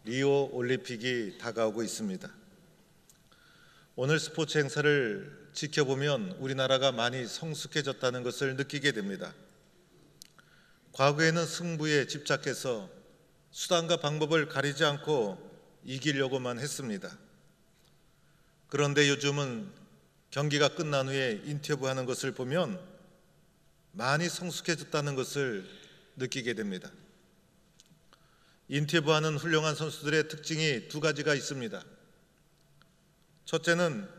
리오 올림픽이 다가오고 있습니다. 오늘 스포츠 행사를 지켜보면 우리나라가 많이 성숙해졌다는 것을 느끼게 됩니다. 과거에는 승부에 집착해서 수단과 방법을 가리지 않고 이기려고만 했습니다. 그런데 요즘은 경기가 끝난 후에 인터뷰하는 것을 보면 많이 성숙해졌다는 것을 느끼게 됩니다. 인터뷰하는 훌륭한 선수들의 특징이 두 가지가 있습니다. 첫째는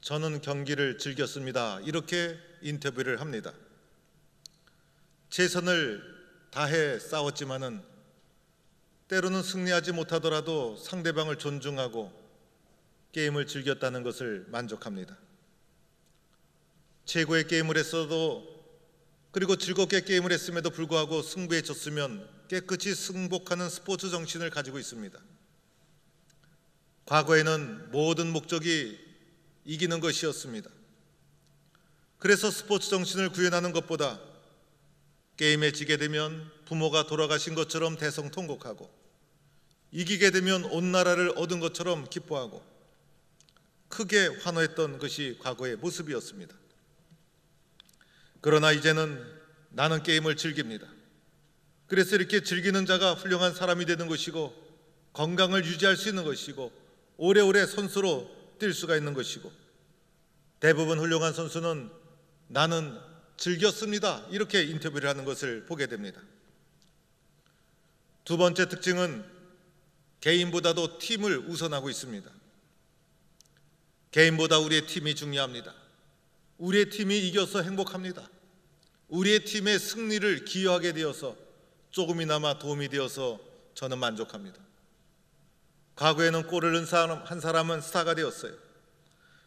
저는 경기를 즐겼습니다. 이렇게 인터뷰를 합니다. 최선을 다해 싸웠지만은 때로는 승리하지 못하더라도 상대방을 존중하고 게임을 즐겼다는 것을 만족합니다. 최고의 게임을 했어도 그리고 즐겁게 게임을 했음에도 불구하고 승부에 졌으면 깨끗이 승복하는 스포츠 정신을 가지고 있습니다. 과거에는 모든 목적이 이기는 것이었습니다. 그래서 스포츠 정신을 구현하는 것보다 게임에 지게 되면 부모가 돌아가신 것처럼 대성통곡하고 이기게 되면 온 나라를 얻은 것처럼 기뻐하고 크게 환호했던 것이 과거의 모습이었습니다. 그러나 이제는 나는 게임을 즐깁니다. 그래서 이렇게 즐기는 자가 훌륭한 사람이 되는 것이고 건강을 유지할 수 있는 것이고 오래오래 선수로 뛸 수가 있는 것이고 대부분 훌륭한 선수는 나는 즐겼습니다. 이렇게 인터뷰를 하는 것을 보게 됩니다. 두 번째 특징은 개인보다도 팀을 우선하고 있습니다. 개인보다 우리의 팀이 중요합니다. 우리의 팀이 이겨서 행복합니다. 우리의 팀의 승리를 기여하게 되어서 조금이나마 도움이 되어서 저는 만족합니다. 과거에는 골을 넣은 한 사람은 스타가 되었어요.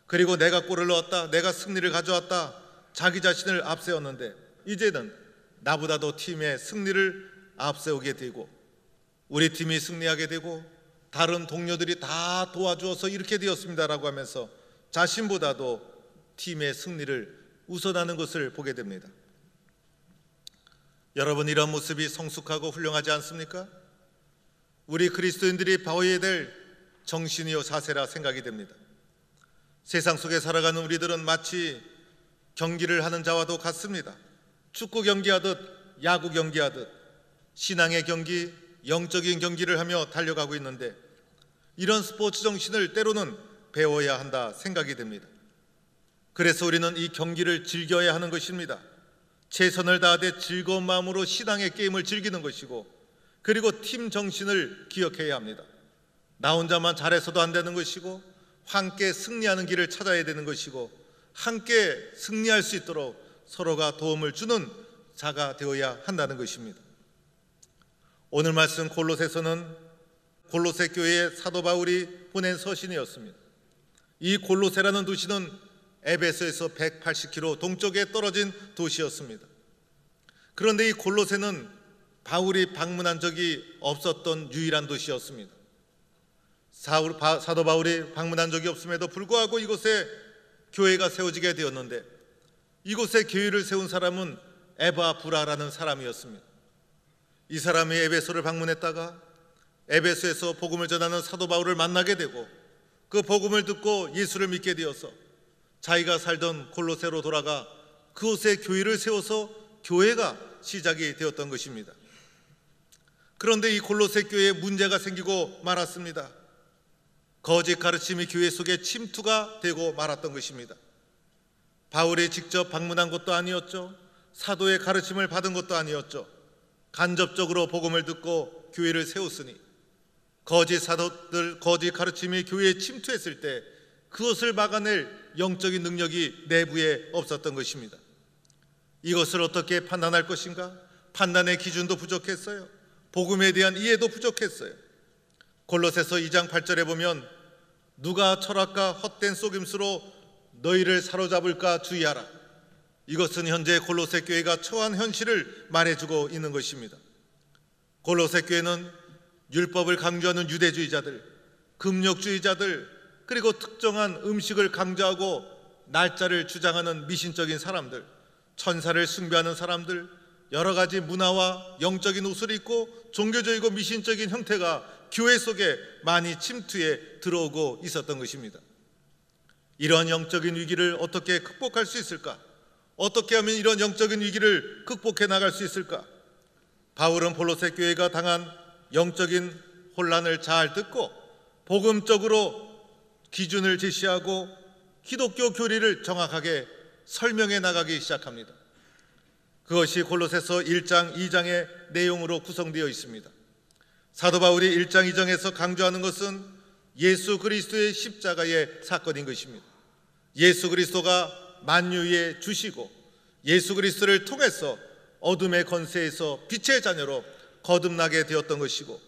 그리고 내가 골을 넣었다, 내가 승리를 가져왔다, 자기 자신을 앞세웠는데 이제는 나보다도 팀의 승리를 앞세우게 되고 우리 팀이 승리하게 되고 다른 동료들이 다 도와주어서 이렇게 되었습니다라고 하면서 자신보다도 팀의 승리를 우선하는 것을 보게 됩니다. 여러분, 이런 모습이 성숙하고 훌륭하지 않습니까? 우리 그리스도인들이 배워야 될 정신이요 자세라 생각이 됩니다. 세상 속에 살아가는 우리들은 마치 경기를 하는 자와도 같습니다. 축구 경기하듯 야구 경기하듯 신앙의 경기, 영적인 경기를 하며 달려가고 있는데 이런 스포츠 정신을 때로는 배워야 한다 생각이 됩니다. 그래서 우리는 이 경기를 즐겨야 하는 것입니다. 최선을 다하되 즐거운 마음으로 신앙의 게임을 즐기는 것이고 그리고 팀 정신을 기억해야 합니다. 나 혼자만 잘해서도 안 되는 것이고 함께 승리하는 길을 찾아야 되는 것이고 함께 승리할 수 있도록 서로가 도움을 주는 자가 되어야 한다는 것입니다. 오늘 말씀 골로새서는 골로새 교회의 사도 바울이 보낸 서신이었습니다. 이 골로새라는 도시는 에베소에서 180km 동쪽에 떨어진 도시였습니다. 그런데 이 골로새는 바울이 방문한 적이 없었던 유일한 도시였습니다. 사도 바울이 방문한 적이 없음에도 불구하고 이곳에 교회가 세워지게 되었는데 이곳에 교회를 세운 사람은 에바브라라는 사람이었습니다. 이 사람이 에베소를 방문했다가 에베소에서 복음을 전하는 사도 바울을 만나게 되고 그 복음을 듣고 예수를 믿게 되어서 자기가 살던 골로새로 돌아가 그곳에 교회를 세워서 교회가 시작이 되었던 것입니다. 그런데 이 골로새 교회에 문제가 생기고 말았습니다. 거짓 가르침이 교회 속에 침투가 되고 말았던 것입니다. 바울이 직접 방문한 것도 아니었죠. 사도의 가르침을 받은 것도 아니었죠. 간접적으로 복음을 듣고 교회를 세웠으니 거짓 사도들, 거짓 가르침이 교회에 침투했을 때 그것을 막아낼 영적인 능력이 내부에 없었던 것입니다. 이것을 어떻게 판단할 것인가? 판단의 기준도 부족했어요. 복음에 대한 이해도 부족했어요. 골로새서 2장 8절에 보면 누가 철학과 헛된 속임수로 너희를 사로잡을까 주의하라. 이것은 현재 골로새 교회가 처한 현실을 말해주고 있는 것입니다. 골로새 교회는 율법을 강조하는 유대주의자들, 금욕주의자들, 그리고 특정한 음식을 강조하고 날짜를 주장하는 미신적인 사람들, 천사를 숭배하는 사람들, 여러 가지 문화와 영적인 옷을 입고 종교적이고 미신적인 형태가 교회 속에 많이 침투해 들어오고 있었던 것입니다. 이러한 영적인 위기를 어떻게 극복할 수 있을까? 어떻게 하면 이런 영적인 위기를 극복해 나갈 수 있을까? 바울은 골로새 교회가 당한 영적인 혼란을 잘 듣고 복음적으로 기준을 제시하고 기독교 교리를 정확하게 설명해 나가기 시작합니다. 그것이 골로새서 1장 2장의 내용으로 구성되어 있습니다. 사도 바울이 1장 2장에서 강조하는 것은 예수 그리스도의 십자가의 사건인 것입니다. 예수 그리스도가 만유의 주시고 예수 그리스도를 통해서 어둠의 권세에서 빛의 자녀로 거듭나게 되었던 것이고,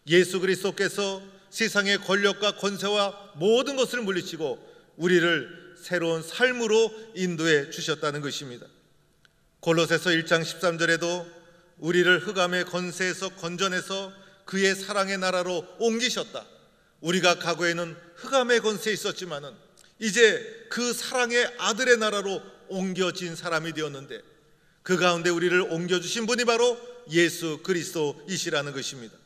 예수 그리스도께서 세상의 권력과 권세와 모든 것을 물리치고 우리를 새로운 삶으로 인도해 주셨다는 것입니다. 골로새서 1장 13절에도 우리를 흑암의 권세에서 건져내서 그의 사랑의 나라로 옮기셨다. 우리가 과거에는 흑암의 권세에 있었지만은 이제 그 사랑의 아들의 나라로 옮겨진 사람이 되었는데, 그 가운데 우리를 옮겨주신 분이 바로 예수 그리스도이시라는 것입니다.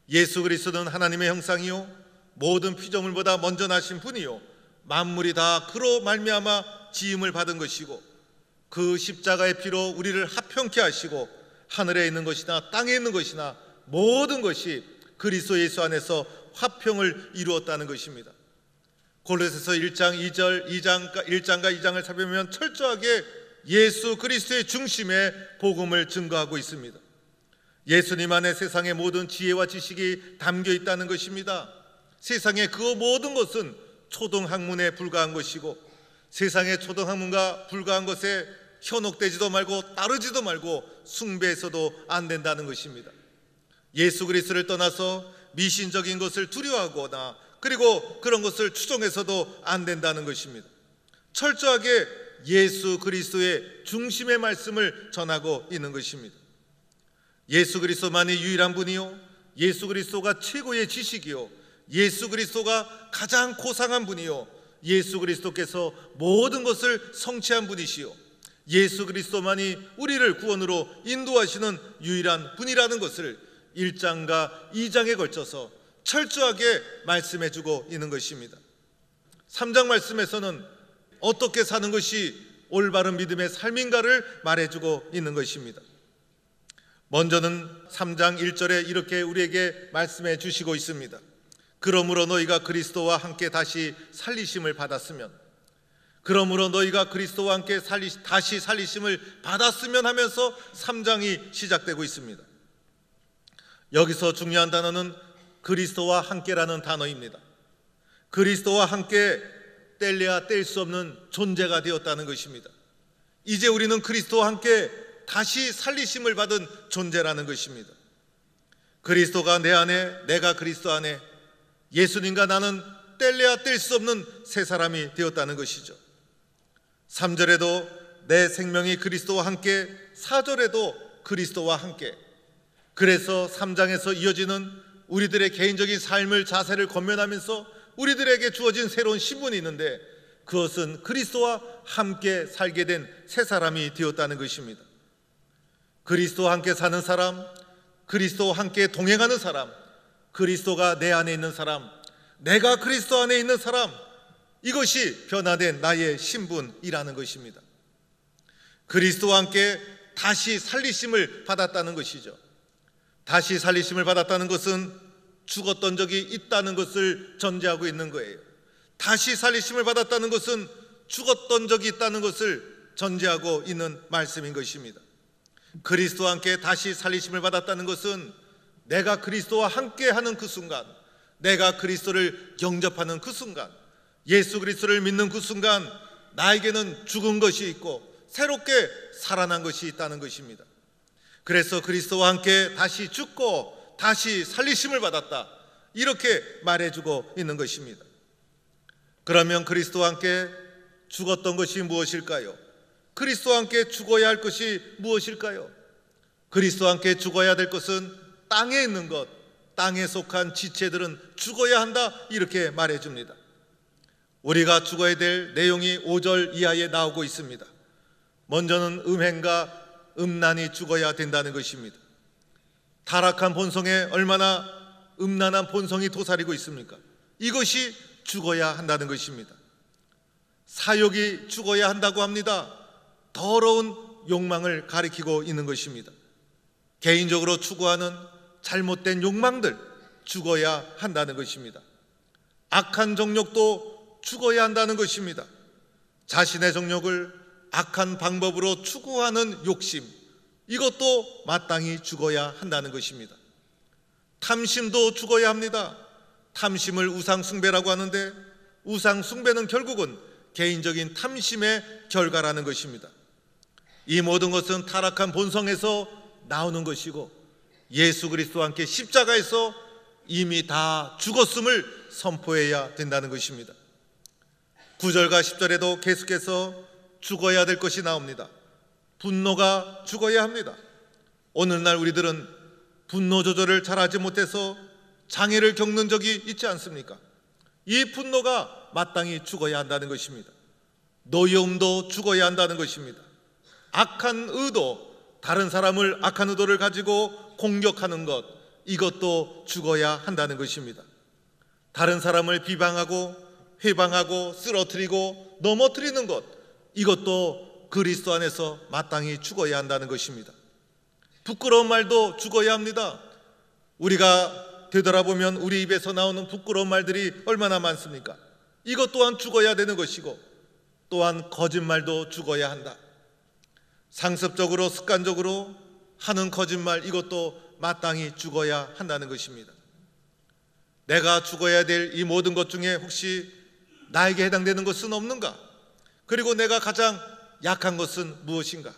예수 그리스도는 하나님의 형상이요 모든 피조물보다 먼저 나신 분이요 만물이 다 그로 말미암아 지음을 받은 것이고, 그 십자가의 피로 우리를 화평케 하시고 하늘에 있는 것이나 땅에 있는 것이나 모든 것이 그리스도 예수 안에서 화평을 이루었다는 것입니다. 골로새서 1장 2절 1장과 2장을 살펴보면 철저하게 예수 그리스도의 중심에 복음을 증거하고 있습니다. 예수님 안에 세상의 모든 지혜와 지식이 담겨 있다는 것입니다. 세상의 그 모든 것은 초등학문에 불과한 것이고, 세상의 초등학문과 불과한 것에 현혹되지도 말고 따르지도 말고 숭배해서도 안 된다는 것입니다. 예수 그리스도를 떠나서 미신적인 것을 두려워하거나 그리고 그런 것을 추종해서도 안 된다는 것입니다. 철저하게 예수 그리스도의 중심의 말씀을 전하고 있는 것입니다. 예수 그리스도만이 유일한 분이요 예수 그리스도가 최고의 지식이요 예수 그리스도가 가장 고상한 분이요 예수 그리스도께서 모든 것을 성취한 분이시요 예수 그리스도만이 우리를 구원으로 인도하시는 유일한 분이라는 것을 1장과 2장에 걸쳐서 철저하게 말씀해주고 있는 것입니다. 3장 말씀에서는 어떻게 사는 것이 올바른 믿음의 삶인가를 말해주고 있는 것입니다. 먼저는 3장 1절에 이렇게 우리에게 말씀해 주시고 있습니다. 그러므로 너희가 그리스도와 함께 다시 살리심을 받았으면, 그러므로 너희가 그리스도와 함께 다시 살리심을 받았으면 하면서 3장이 시작되고 있습니다. 여기서 중요한 단어는 그리스도와 함께라는 단어입니다. 그리스도와 함께 뗄래야 뗄 수 없는 존재가 되었다는 것입니다. 이제 우리는 그리스도와 함께 다시 살리심을 받은 존재라는 것입니다. 그리스도가 내 안에, 내가 그리스도 안에, 예수님과 나는 뗄래야 뗄 수 없는 새 사람이 되었다는 것이죠. 3절에도 내 생명이 그리스도와 함께, 4절에도 그리스도와 함께. 그래서 3장에서 이어지는 우리들의 개인적인 삶을, 자세를 권면하면서 우리들에게 주어진 새로운 신분이 있는데, 그것은 그리스도와 함께 살게 된 새 사람이 되었다는 것입니다. 그리스도와 함께 사는 사람, 그리스도와 함께 동행하는 사람, 그리스도가 내 안에 있는 사람, 내가 그리스도 안에 있는 사람, 이것이 변화된 나의 신분이라는 것입니다. 그리스도와 함께 다시 살리심을 받았다는 것이죠. 다시 살리심을 받았다는 것은 죽었던 적이 있다는 것을 전제하고 있는 거예요. 다시 살리심을 받았다는 것은 죽었던 적이 있다는 것을 전제하고 있는 말씀인 것입니다. 그리스도와 함께 다시 살리심을 받았다는 것은 내가 그리스도와 함께 하는 그 순간, 내가 그리스도를 영접하는 그 순간, 예수 그리스도를 믿는 그 순간 나에게는 죽은 것이 있고 새롭게 살아난 것이 있다는 것입니다. 그래서 그리스도와 함께 다시 죽고 다시 살리심을 받았다, 이렇게 말해주고 있는 것입니다. 그러면 그리스도와 함께 죽었던 것이 무엇일까요? 그리스도와 함께 죽어야 할 것이 무엇일까요? 그리스도와 함께 죽어야 될 것은 땅에 있는 것, 땅에 속한 지체들은 죽어야 한다, 이렇게 말해줍니다. 우리가 죽어야 될 내용이 5절 이하에 나오고 있습니다. 먼저는 음행과 음란이 죽어야 된다는 것입니다. 타락한 본성에 얼마나 음란한 본성이 도사리고 있습니까? 이것이 죽어야 한다는 것입니다. 사욕이 죽어야 한다고 합니다. 더러운 욕망을 가리키고 있는 것입니다. 개인적으로 추구하는 잘못된 욕망들 죽어야 한다는 것입니다. 악한 정욕도 죽어야 한다는 것입니다. 자신의 정욕을 악한 방법으로 추구하는 욕심, 이것도 마땅히 죽어야 한다는 것입니다. 탐심도 죽어야 합니다. 탐심을 우상숭배라고 하는데 우상숭배는 결국은 개인적인 탐심의 결과라는 것입니다. 이 모든 것은 타락한 본성에서 나오는 것이고 예수 그리스도와 함께 십자가에서 이미 다 죽었음을 선포해야 된다는 것입니다. 9절과 10절에도 계속해서 죽어야 될 것이 나옵니다. 분노가 죽어야 합니다. 오늘날 우리들은 분노 조절을 잘하지 못해서 장애를 겪는 적이 있지 않습니까? 이 분노가 마땅히 죽어야 한다는 것입니다. 노여움도 죽어야 한다는 것입니다. 악한 의도, 다른 사람을 악한 의도를 가지고 공격하는 것, 이것도 죽어야 한다는 것입니다. 다른 사람을 비방하고 회방하고 쓰러뜨리고 넘어뜨리는 것, 이것도 그리스도 안에서 마땅히 죽어야 한다는 것입니다. 부끄러운 말도 죽어야 합니다. 우리가 되돌아보면 우리 입에서 나오는 부끄러운 말들이 얼마나 많습니까? 이것 또한 죽어야 되는 것이고 또한 거짓말도 죽어야 한다. 상습적으로 습관적으로 하는 거짓말, 이것도 마땅히 죽어야 한다는 것입니다. 내가 죽어야 될 이 모든 것 중에 혹시 나에게 해당되는 것은 없는가? 그리고 내가 가장 약한 것은 무엇인가?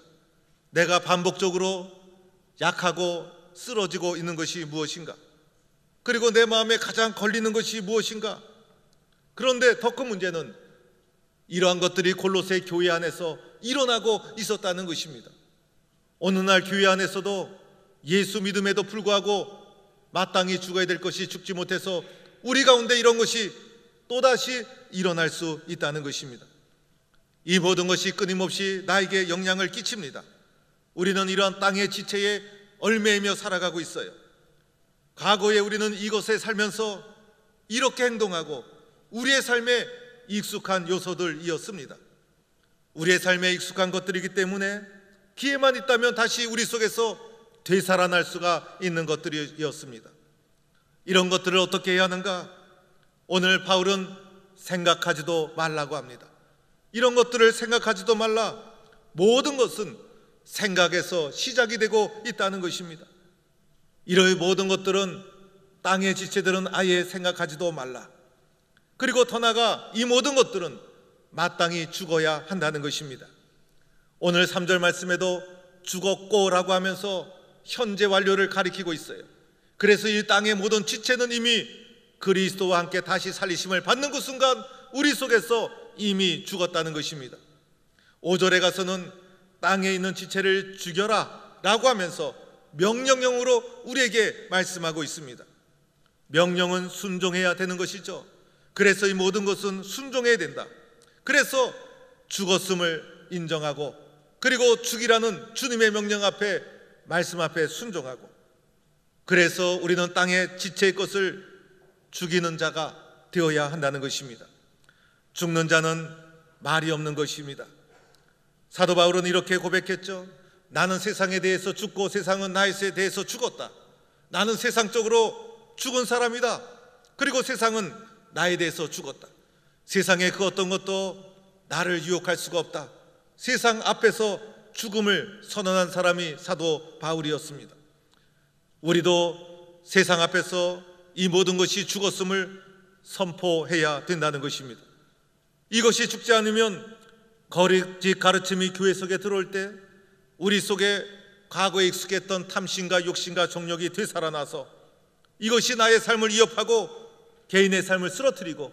내가 반복적으로 약하고 쓰러지고 있는 것이 무엇인가? 그리고 내 마음에 가장 걸리는 것이 무엇인가? 그런데 더 큰 문제는 이러한 것들이 골로새 교회 안에서 일어나고 있었다는 것입니다. 어느 날 교회 안에서도 예수 믿음에도 불구하고 마땅히 죽어야 될 것이 죽지 못해서 우리 가운데 이런 것이 또다시 일어날 수 있다는 것입니다. 이 모든 것이 끊임없이 나에게 영향을 끼칩니다. 우리는 이러한 땅의 지체에 얽매이며 살아가고 있어요. 과거에 우리는 이것에 살면서 이렇게 행동하고 우리의 삶에 익숙한 요소들이었습니다. 우리의 삶에 익숙한 것들이기 때문에 기회만 있다면 다시 우리 속에서 되살아날 수가 있는 것들이었습니다. 이런 것들을 어떻게 해야 하는가? 오늘 바울은 생각하지도 말라고 합니다. 이런 것들을 생각하지도 말라. 모든 것은 생각에서 시작이 되고 있다는 것입니다. 이러한 모든 것들은, 땅의 지체들은 아예 생각하지도 말라. 그리고 더 나아가 이 모든 것들은 마땅히 죽어야 한다는 것입니다. 오늘 3절 말씀에도 죽었고 라고 하면서 현재 완료를 가리키고 있어요. 그래서 이 땅의 모든 지체는 이미 그리스도와 함께 다시 살리심을 받는 그 순간 우리 속에서 이미 죽었다는 것입니다. 5절에 가서는 땅에 있는 지체를 죽여라 라고 하면서 명령형으로 우리에게 말씀하고 있습니다. 명령은 순종해야 되는 것이죠. 그래서 이 모든 것은 순종해야 된다. 그래서 죽었음을 인정하고 그리고 죽이라는 주님의 명령 앞에, 말씀 앞에 순종하고, 그래서 우리는 땅의 지체의 것을 죽이는 자가 되어야 한다는 것입니다. 죽는 자는 말이 없는 것입니다. 사도 바울은 이렇게 고백했죠. 나는 세상에 대해서 죽고 세상은 나에 대해서 죽었다. 나는 세상적으로 죽은 사람이다. 그리고 세상은 나에 대해서 죽었다. 세상의 그 어떤 것도 나를 유혹할 수가 없다. 세상 앞에서 죽음을 선언한 사람이 사도 바울이었습니다. 우리도 세상 앞에서 이 모든 것이 죽었음을 선포해야 된다는 것입니다. 이것이 죽지 않으면 거짓 가르침이 교회 속에 들어올 때 우리 속에 과거에 익숙했던 탐심과 욕심과 정욕이 되살아나서 이것이 나의 삶을 위협하고 개인의 삶을 쓰러뜨리고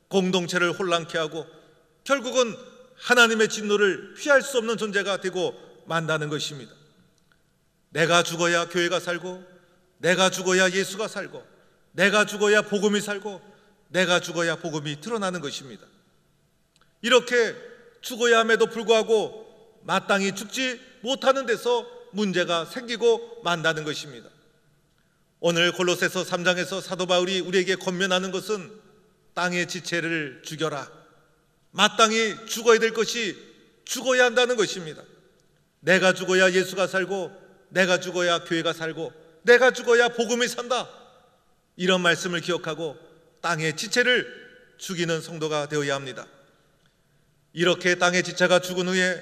공동체를 혼란케 하고 결국은 하나님의 진노를 피할 수 없는 존재가 되고 만다는 것입니다. 내가 죽어야 교회가 살고, 내가 죽어야 예수가 살고, 내가 죽어야 복음이 살고, 내가 죽어야 복음이 드러나는 것입니다. 이렇게 죽어야 함에도 불구하고 마땅히 죽지 못하는 데서 문제가 생기고 만다는 것입니다. 오늘 골로새서 3장에서 사도 바울이 우리에게 권면하는 것은 땅의 지체를 죽여라, 마땅히 죽어야 될 것이 죽어야 한다는 것입니다. 내가 죽어야 예수가 살고, 내가 죽어야 교회가 살고, 내가 죽어야 복음이 산다, 이런 말씀을 기억하고 땅의 지체를 죽이는 성도가 되어야 합니다. 이렇게 땅의 지체가 죽은 후에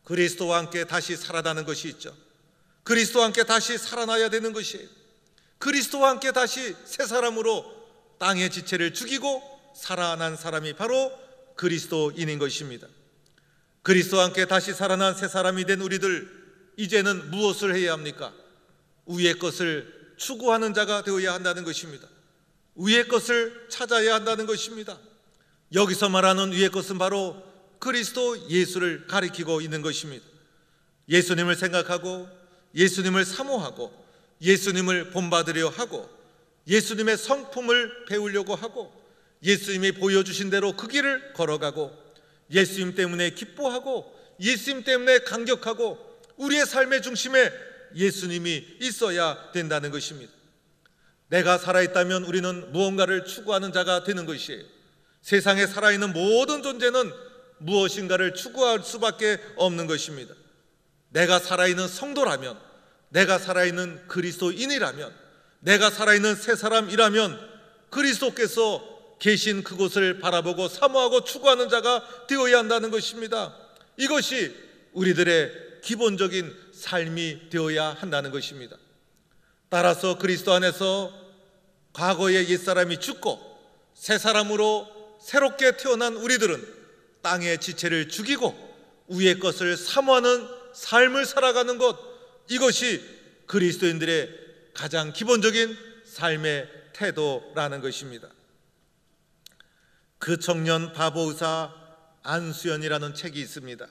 그리스도와 함께 다시 살아나는 것이 있죠. 그리스도와 함께 다시 살아나야 되는 것이에요. 그리스도와 함께 다시 새 사람으로 땅의 지체를 죽이고 살아난 사람이 바로 그리스도인인 것입니다. 그리스도와 함께 다시 살아난 새 사람이 된 우리들, 이제는 무엇을 해야 합니까? 위의 것을 추구하는 자가 되어야 한다는 것입니다. 위의 것을 찾아야 한다는 것입니다. 여기서 말하는 위의 것은 바로 그리스도 예수를 가리키고 있는 것입니다. 예수님을 생각하고, 예수님을 사모하고, 예수님을 본받으려 하고, 예수님의 성품을 배우려고 하고, 예수님이 보여주신 대로 그 길을 걸어가고, 예수님 때문에 기뻐하고, 예수님 때문에 감격하고, 우리의 삶의 중심에 예수님이 있어야 된다는 것입니다. 내가 살아있다면 우리는 무언가를 추구하는 자가 되는 것이에요. 세상에 살아있는 모든 존재는 무엇인가를 추구할 수밖에 없는 것입니다. 내가 살아있는 성도라면, 내가 살아있는 그리스도인이라면, 내가 살아있는 새 사람이라면 그리스도께서 계신 그곳을 바라보고 사모하고 추구하는 자가 되어야 한다는 것입니다. 이것이 우리들의 기본적인 삶이 되어야 한다는 것입니다. 따라서 그리스도 안에서 과거의 옛사람이 죽고 새 사람으로 새롭게 태어난 우리들은 땅의 지체를 죽이고 위의 것을 사모하는 삶을 살아가는 것, 이것이 그리스도인들의 가장 기본적인 삶의 태도라는 것입니다. 그 청년 바보 의사 안수연이라는 책이 있습니다.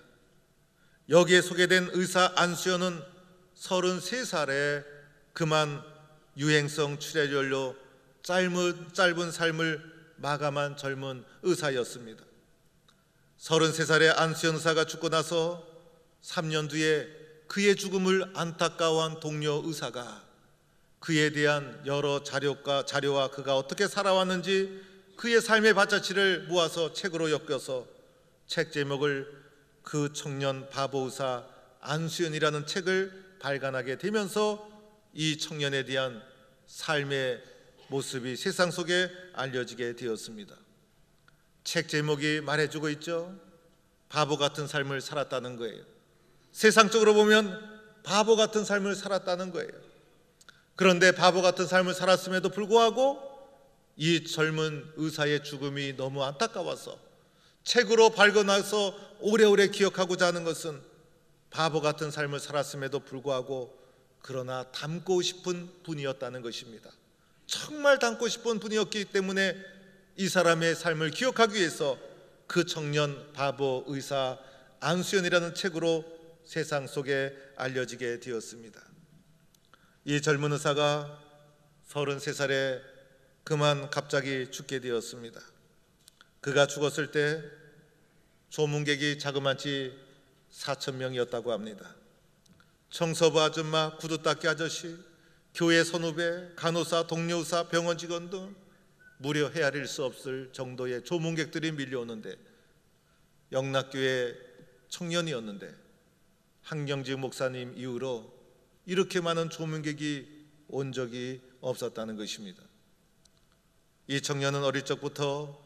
여기에 소개된 의사 안수연은 33살에 그만 유행성 출혈로 짧은 삶을 마감한 젊은 의사였습니다. 33살의 안수연 의사가 죽고 나서 3년 뒤에 그의 죽음을 안타까워한 동료 의사가 그에 대한 여러 자료와 그가 어떻게 살아왔는지 그의 삶의 밭자취를 모아서 책으로 엮어서 책 제목을 그 청년 바보 의사 안수연이라는 책을 발간하게 되면서 이 청년에 대한 삶의 모습이 세상 속에 알려지게 되었습니다. 책 제목이 말해주고 있죠. 바보 같은 삶을 살았다는 거예요. 세상적으로 보면 바보 같은 삶을 살았다는 거예요. 그런데 바보 같은 삶을 살았음에도 불구하고 이 젊은 의사의 죽음이 너무 안타까워서 책으로 발견해서 오래오래 기억하고자 하는 것은 바보 같은 삶을 살았음에도 불구하고 그러나 닮고 싶은 분이었다는 것입니다. 정말 닮고 싶은 분이었기 때문에 이 사람의 삶을 기억하기 위해서 그 청년 바보 의사 안수연이라는 책으로 세상 속에 알려지게 되었습니다. 이 젊은 의사가 33살에 그만 갑자기 죽게 되었습니다. 그가 죽었을 때 조문객이 자그마치 4,000명이었다고 합니다. 청소부 아줌마, 구두 닦기 아저씨, 교회 선후배, 간호사, 동료의사, 병원 직원 등 무려 헤아릴 수 없을 정도의 조문객들이 밀려오는데, 영락교회 청년이었는데 한경직 목사님 이후로 이렇게 많은 조문객이 온 적이 없었다는 것입니다. 이 청년은 어릴 적부터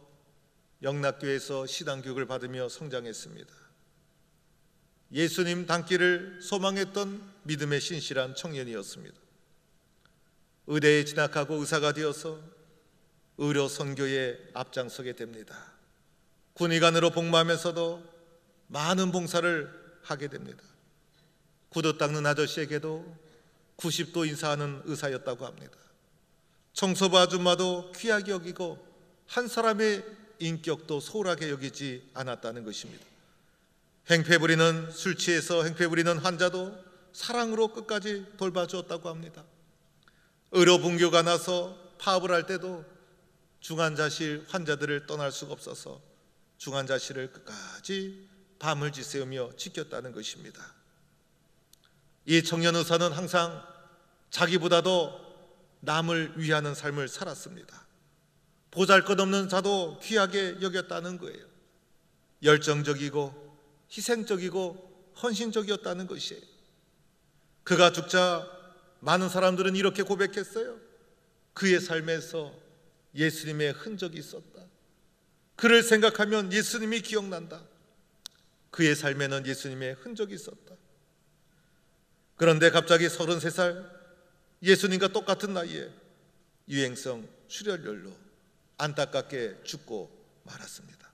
영락교회에서 신앙교육을 받으며 성장했습니다. 예수님 닮기를 소망했던 믿음의 신실한 청년이었습니다. 의대에 진학하고 의사가 되어서 의료 선교에 앞장서게 됩니다. 군의관으로 복무하면서도 많은 봉사를 하게 됩니다. 구두 닦는 아저씨에게도 90도 인사하는 의사였다고 합니다. 청소부 아줌마도 귀하게 여기고 한 사람의 인격도 소홀하게 여기지 않았다는 것입니다. 행패 부리는, 술 취해서 행패 부리는 환자도 사랑으로 끝까지 돌봐주었다고 합니다. 의료 분교가 나서 파업을 할 때도 중환자실 환자들을 떠날 수가 없어서 중환자실을 끝까지 밤을 지새우며 지켰다는 것입니다. 이 청년 의사는 항상 자기보다도 남을 위하는 삶을 살았습니다. 보잘것없는 자도 귀하게 여겼다는 거예요. 열정적이고 희생적이고 헌신적이었다는 것이에요. 그가 죽자 많은 사람들은 이렇게 고백했어요. 그의 삶에서 예수님의 흔적이 있었다. 그를 생각하면 예수님이 기억난다. 그의 삶에는 예수님의 흔적이 있었다. 그런데 갑자기 33살, 예수님과 똑같은 나이에 유행성 출혈열로 안타깝게 죽고 말았습니다.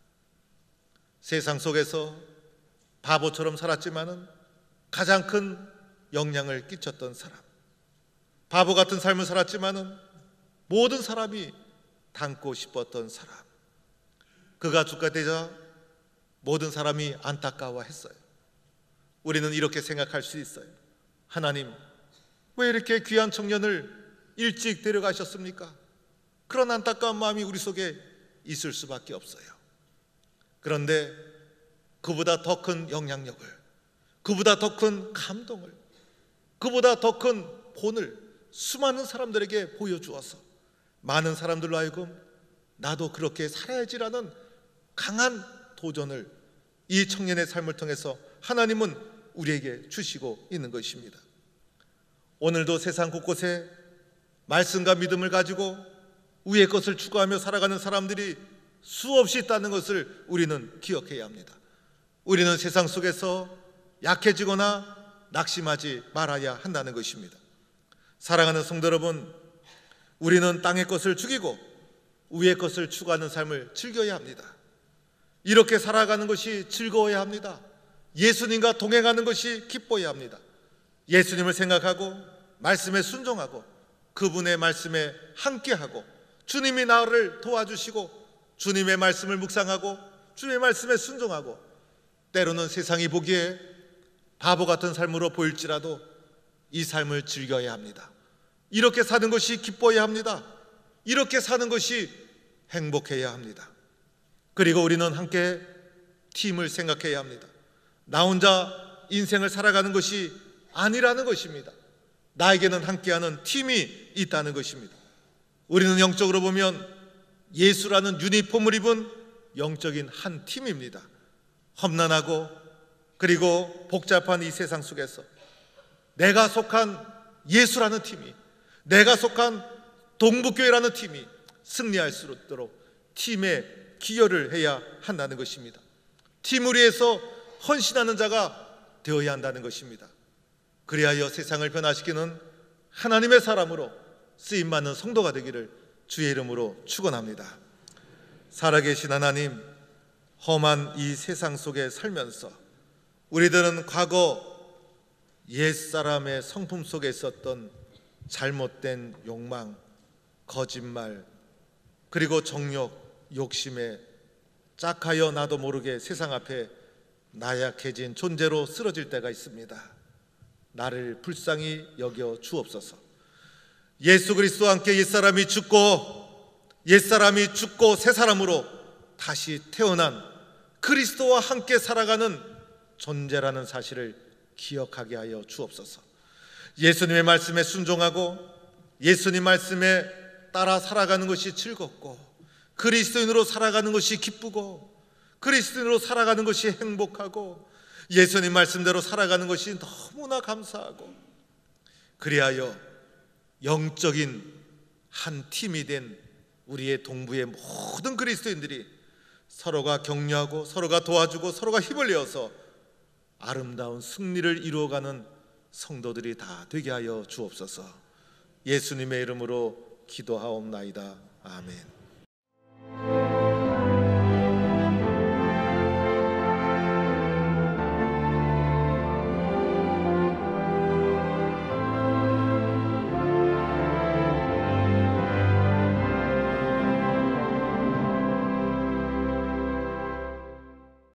세상 속에서 바보처럼 살았지만은 가장 큰 영향을 끼쳤던 사람, 바보 같은 삶을 살았지만은 모든 사람이 닮고 싶었던 사람, 그가 죽게 되자 모든 사람이 안타까워했어요. 우리는 이렇게 생각할 수 있어요. 하나님, 왜 이렇게 귀한 청년을 일찍 데려가셨습니까? 그런 안타까운 마음이 우리 속에 있을 수밖에 없어요. 그런데 그보다 더 큰 영향력을, 그보다 더 큰 감동을, 그보다 더 큰 본을 수많은 사람들에게 보여주어서 많은 사람들로 하여금 나도 그렇게 살아야지라는 강한 도전을 이 청년의 삶을 통해서 하나님은 우리에게 주시고 있는 것입니다. 오늘도 세상 곳곳에 말씀과 믿음을 가지고 위의 것을 추구하며 살아가는 사람들이 수없이 있다는 것을 우리는 기억해야 합니다. 우리는 세상 속에서 약해지거나 낙심하지 말아야 한다는 것입니다. 사랑하는 성도 여러분, 우리는 땅의 것을 죽이고 위의 것을 추구하는 삶을 즐겨야 합니다. 이렇게 살아가는 것이 즐거워야 합니다. 예수님과 동행하는 것이 기뻐야 합니다. 예수님을 생각하고 말씀에 순종하고 그분의 말씀에 함께하고 주님이 나를 도와주시고 주님의 말씀을 묵상하고 주님의 말씀에 순종하고 때로는 세상이 보기에 바보 같은 삶으로 보일지라도 이 삶을 즐겨야 합니다. 이렇게 사는 것이 기뻐야 합니다. 이렇게 사는 것이 행복해야 합니다. 그리고 우리는 함께 팀을 생각해야 합니다. 나 혼자 인생을 살아가는 것이 아니라는 것입니다. 나에게는 함께하는 팀이 있다는 것입니다. 우리는 영적으로 보면 예수라는 유니폼을 입은 영적인 한 팀입니다. 험난하고 그리고 복잡한 이 세상 속에서 내가 속한 예수라는 팀이, 내가 속한 동북교회라는 팀이 승리할 수 있도록 팀에 기여를 해야 한다는 것입니다. 팀을 위해서 헌신하는 자가 되어야 한다는 것입니다. 그리하여 세상을 변화시키는 하나님의 사람으로 쓰임받는 성도가 되기를 주의 이름으로 축원합니다. 살아계신 하나님, 험한 이 세상 속에 살면서 우리들은 과거 옛사람의 성품 속에 있었던 잘못된 욕망, 거짓말, 그리고 정욕, 욕심에 짝하여 나도 모르게 세상 앞에 나약해진 존재로 쓰러질 때가 있습니다. 나를 불쌍히 여겨 주옵소서. 예수 그리스도와 함께 옛사람이 죽고 새 사람으로 다시 태어난 그리스도와 함께 살아가는 존재라는 사실을 기억하게 하여 주옵소서. 예수님의 말씀에 순종하고 예수님 말씀에 따라 살아가는 것이 즐겁고 그리스도인으로 살아가는 것이 기쁘고 그리스도인으로 살아가는 것이 행복하고 예수님 말씀대로 살아가는 것이 너무나 감사하고 그리하여 영적인 한 팀이 된 우리의 동부의 모든 그리스도인들이 서로가 격려하고 서로가 도와주고 서로가 힘을 내어서 아름다운 승리를 이루어가는 성도들이 다 되게 하여 주옵소서. 예수님의 이름으로 기도하옵나이다. 아멘.